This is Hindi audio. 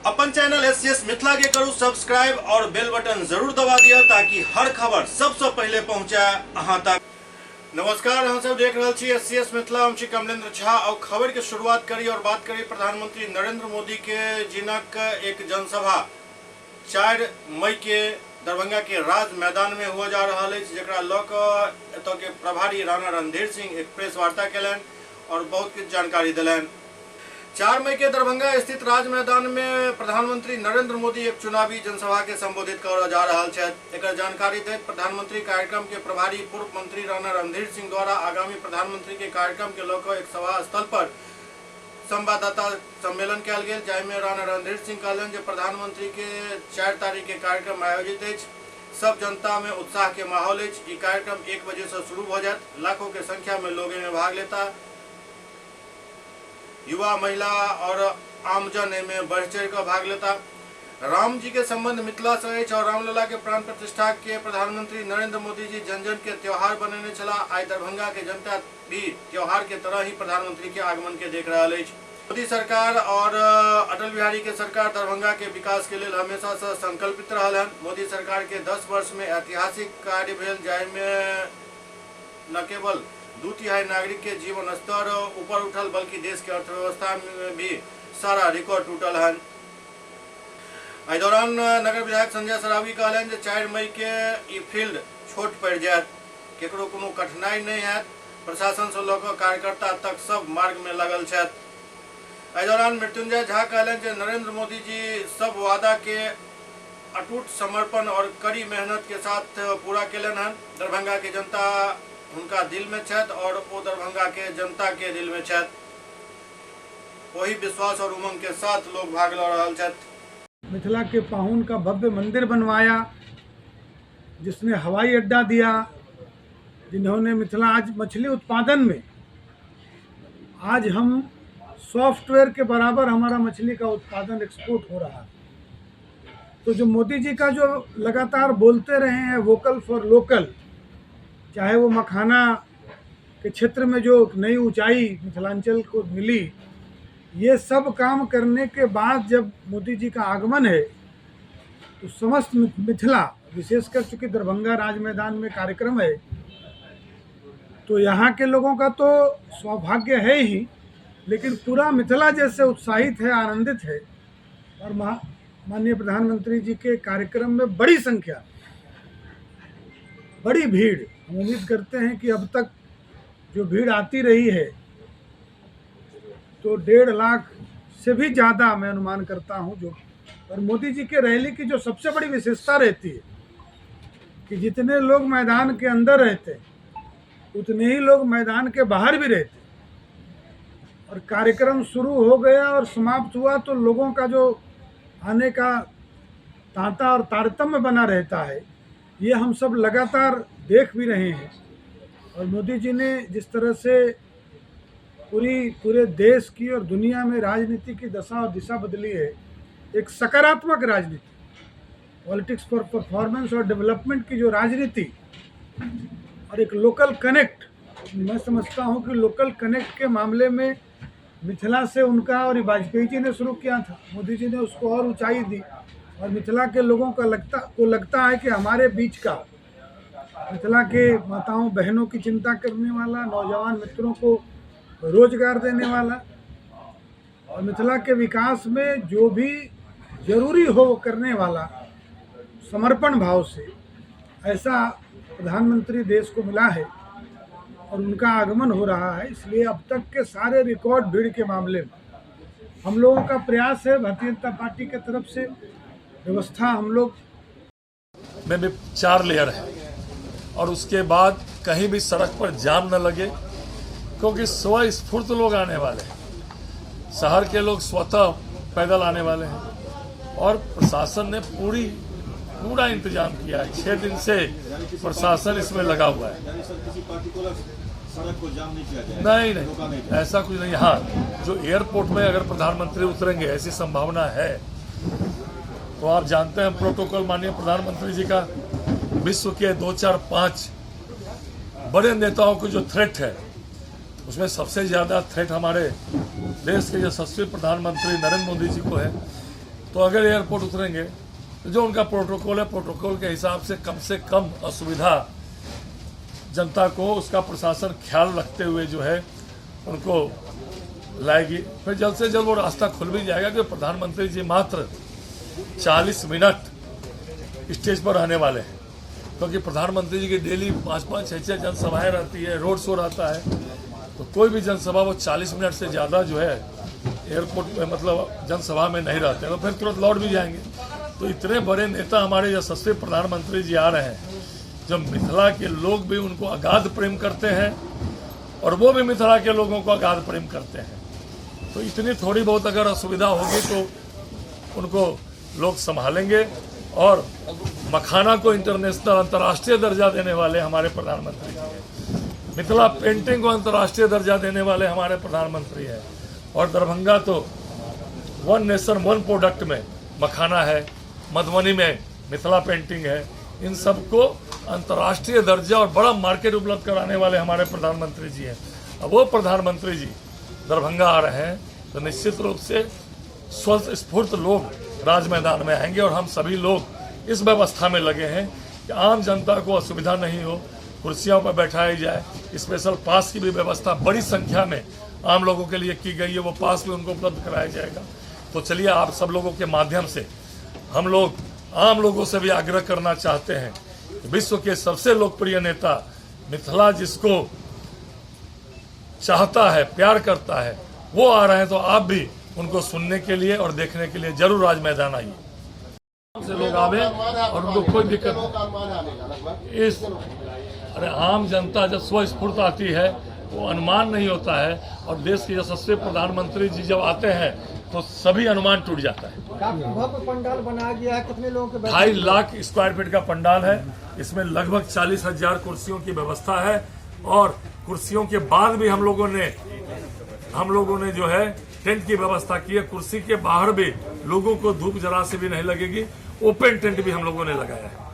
अपन चैनल एससीएस मिथिला के करू सब्सक्राइब और बेल बटन जरूर दबा दिया ताकि हर खबर सबसे पहले पहुंचा अहां तक। नमस्कार, हम सब देख रहे छी एससीएस मिथिला। हम छी कमलेंद्र झा और खबर के शुरुआत करी और बात करी प्रधानमंत्री नरेंद्र मोदी के जिनक एक जनसभा 4 मई के दरभंगा के राज मैदान में हुआ जा रहा है, जरा लऽ के प्रभारी राणा रणधीर सिंह एक प्रेस वार्ता कलन और बहुत कुछ जानकारी दिलन। 4 मई के दरभंगा स्थित राज मैदान में प्रधानमंत्री नरेंद्र मोदी एक चुनावी जनसभा के संबोधित कर जा रहा है। एक जानकारी देते प्रधानमंत्री कार्यक्रम के प्रभारी पूर्व मंत्री राणा रणधीर सिंह द्वारा आगामी प्रधानमंत्री के कार्यक्रम के लऽ एक सभा स्थल पर संवाददाता सम्मेलन कल गया, जाहिमे राणा रणधीर सिंह कहलन जे प्रधानमंत्री के 4 तारीख के कार्यक्रम आयोजित है। सब जनता में उत्साह के माहौल है। ये कार्यक्रम 1 बजे से शुरू हो जाए। लाखों के संख्या में लोग में भाग लेता। युवा, महिला और आमजन में बढ़ चढ़ कर भाग लेता। राम जी के संबंध मिथिला से और रामलला के प्राण प्रतिष्ठा के प्रधानमंत्री नरेंद्र मोदी जी जन जन के त्योहार बनेने चला। आज दरभंगा के जनता भी त्योहार के तरह ही प्रधानमंत्री के आगमन के देख रहा है। मोदी सरकार और अटल बिहारी के सरकार दरभंगा के विकास के लिए हमेशा से संकल्पित रहा। मोदी सरकार के 10 वर्ष में ऐतिहासिक कार्य भेल, जाहिमे न केवल 2/3 नागरिक के जीवन स्तर ऊपर उठल बल्कि देश के अर्थव्यवस्था में भी सारा रिकॉर्ड टूटल है। एहि दौरान नगर विधायक संजय सरावगी कहलन जे 4 मई के ई फील्ड छोट पड़ जायत, केकरो कोनो कठिनाई नहीं है। प्रशासन से लऽ कऽ कार्यकर्ता तक सब मार्ग में लगल छथि। एहि दौरान मृत्युंजय झा कहलन जे नरेंद्र मोदी जी सब वादा के अटूट समर्पण और कड़ी मेहनत के साथ पूरा केलन हन। दरभंगा के जनता उनका दिल में छत और वो दरभंगा के जनता के दिल में छत। वही विश्वास और उमंग के साथ लोग भाग ले रहा छत। मिथिला के पाहुन का भव्य मंदिर बनवाया, जिसने हवाई अड्डा दिया, जिन्होंने मिथिला आज मछली उत्पादन में आज हम सॉफ्टवेयर के बराबर हमारा मछली का उत्पादन एक्सपोर्ट हो रहा है। तो जो मोदी जी का जो लगातार बोलते रहे हैं वोकल फॉर लोकल, चाहे वो मखाना के क्षेत्र में जो नई ऊंचाई मिथिलांचल को मिली, ये सब काम करने के बाद जब मोदी जी का आगमन है तो समस्त मिथिला, विशेषकर चूँकि दरभंगा राज मैदान में कार्यक्रम है, तो यहाँ के लोगों का तो सौभाग्य है ही, लेकिन पूरा मिथिला जैसे उत्साहित है, आनंदित है। और माननीय प्रधानमंत्री जी के कार्यक्रम में बड़ी संख्या, बड़ी भीड़, हम उम्मीद करते हैं कि अब तक जो भीड़ आती रही है तो 1.5 लाख से भी ज़्यादा मैं अनुमान करता हूं। जो और मोदी जी के रैली की जो सबसे बड़ी विशेषता रहती है कि जितने लोग मैदान के अंदर रहते उतने ही लोग मैदान के बाहर भी रहते। और कार्यक्रम शुरू हो गया और समाप्त हुआ तो लोगों का जो आने का तांता और तारतम्य बना रहता है, ये हम सब लगातार देख भी रहे हैं। और मोदी जी ने जिस तरह से पूरे देश की और दुनिया में राजनीति की दशा और दिशा बदली है, एक सकारात्मक राजनीति, पॉलिटिक्स फॉर परफॉर्मेंस और डेवलपमेंट की जो राजनीति और एक लोकल कनेक्ट, मैं समझता हूं कि लोकल कनेक्ट के मामले में मिथिला से उनका, और वाजपेयी जी ने शुरू किया था, मोदी जी ने उसको और ऊंचाई दी। और मिथिला के लोगों का लगता है कि हमारे बीच का, मिथिला के माताओं बहनों की चिंता करने वाला, नौजवान मित्रों को रोजगार देने वाला और मिथिला के विकास में जो भी जरूरी हो वो करने वाला समर्पण भाव से, ऐसा प्रधानमंत्री देश को मिला है और उनका आगमन हो रहा है। इसलिए अब तक के सारे रिकॉर्ड भीड़ के मामले में हम लोगों का प्रयास है, भारतीय जनता पार्टी की तरफ से व्यवस्था हम लोग में भी 4 लेयर है और उसके बाद कहीं भी सड़क पर जाम न लगे, क्योंकि स्वस्फूर्त लोग आने वाले हैं। शहर के लोग स्वतः पैदल आने वाले हैं और प्रशासन ने पूरा इंतजाम किया है। 6 दिन से प्रशासन इसमें लगा हुआ है। नहीं, ऐसा कुछ नहीं। हाँ, जो एयरपोर्ट में अगर प्रधानमंत्री उतरेंगे, ऐसी संभावना है, तो आप जानते हैं प्रोटोकॉल माननीय प्रधानमंत्री जी का, विश्व के 2, 4, 5 बड़े नेताओं को जो थ्रेट है, उसमें सबसे ज़्यादा थ्रेट हमारे देश के यशस्वी प्रधानमंत्री नरेंद्र मोदी जी को है। तो अगर एयरपोर्ट उतरेंगे तो जो उनका प्रोटोकॉल है, प्रोटोकॉल के हिसाब से कम असुविधा जनता को उसका प्रशासन ख्याल रखते हुए जो है उनको लाएगी। फिर जल्द से जल्द वो रास्ता खुल भी जाएगा कि प्रधानमंत्री जी मात्र 40 मिनट स्टेज पर रहने वाले हैं, क्योंकि प्रधानमंत्री जी की डेली 5-5, 6-6 जनसभाएं रहती है, रोड शो रहता है। तो कोई भी जनसभा वो 40 मिनट से ज़्यादा जो है एयरपोर्ट में मतलब जनसभा में नहीं रहते, तो फिर तुरंत लौट भी जाएंगे। तो इतने बड़े नेता हमारे यशस्वी प्रधानमंत्री जी आ रहे हैं, जो मिथिला के लोग भी उनको अगाध प्रेम करते हैं और वो भी मिथिला के लोगों को अगाध प्रेम करते हैं। तो इतनी थोड़ी बहुत अगर असुविधा होगी तो उनको लोग संभालेंगे। और मखाना को इंटरनेशनल अंतर्राष्ट्रीय दर्जा देने वाले हमारे प्रधानमंत्री हैं, मिथिला पेंटिंग को अंतर्राष्ट्रीय दर्जा देने वाले हमारे प्रधानमंत्री हैं, और दरभंगा तो 1 नेशन 1 प्रोडक्ट में मखाना है, मधुबनी में मिथिला पेंटिंग है। इन सबको अंतर्राष्ट्रीय दर्जा और बड़ा मार्केट उपलब्ध कराने वाले हमारे प्रधानमंत्री जी हैं। अब वो प्रधानमंत्री जी दरभंगा आ रहे हैं तो निश्चित रूप से स्वस्थ स्फूर्त लोग राज मैदान में आएंगे। और हम सभी लोग इस व्यवस्था में लगे हैं कि आम जनता को असुविधा नहीं हो, कुर्सियों पर बैठाई जाए। स्पेशल पास की भी व्यवस्था बड़ी संख्या में आम लोगों के लिए की गई है, वो पास भी उनको उपलब्ध कराया जाएगा। तो चलिए, आप सब लोगों के माध्यम से हम लोग आम लोगों से भी आग्रह करना चाहते हैं कि विश्व के सबसे लोकप्रिय नेता मिथिला जिसको चाहता है, प्यार करता है, वो आ रहे हैं। तो आप भी उनको सुनने के लिए और देखने के लिए जरूर राज मैदान आइए। से लोग आवे और उनको कोई दिक्कत नहीं। अरे आम जनता जब स्वस्फूर्त आती है तो अनुमान नहीं होता है, और देश के यशस्वी प्रधानमंत्री जी जब आते हैं तो सभी अनुमान टूट जाता है। काफी भव्य पंडाल बनाया गया है, कितने लोगों के 2.5 लाख स्क्वायर फीट का पंडाल है। इसमें लगभग 40,000 कुर्सियों की व्यवस्था है, और कुर्सियों के बाद भी हम लोगों ने जो है टेंट की व्यवस्था की है। कुर्सी के बाहर भी लोगों को धूप जरा से भी नहीं लगेगी, ओपन टेंट भी हम लोगों ने लगाया है।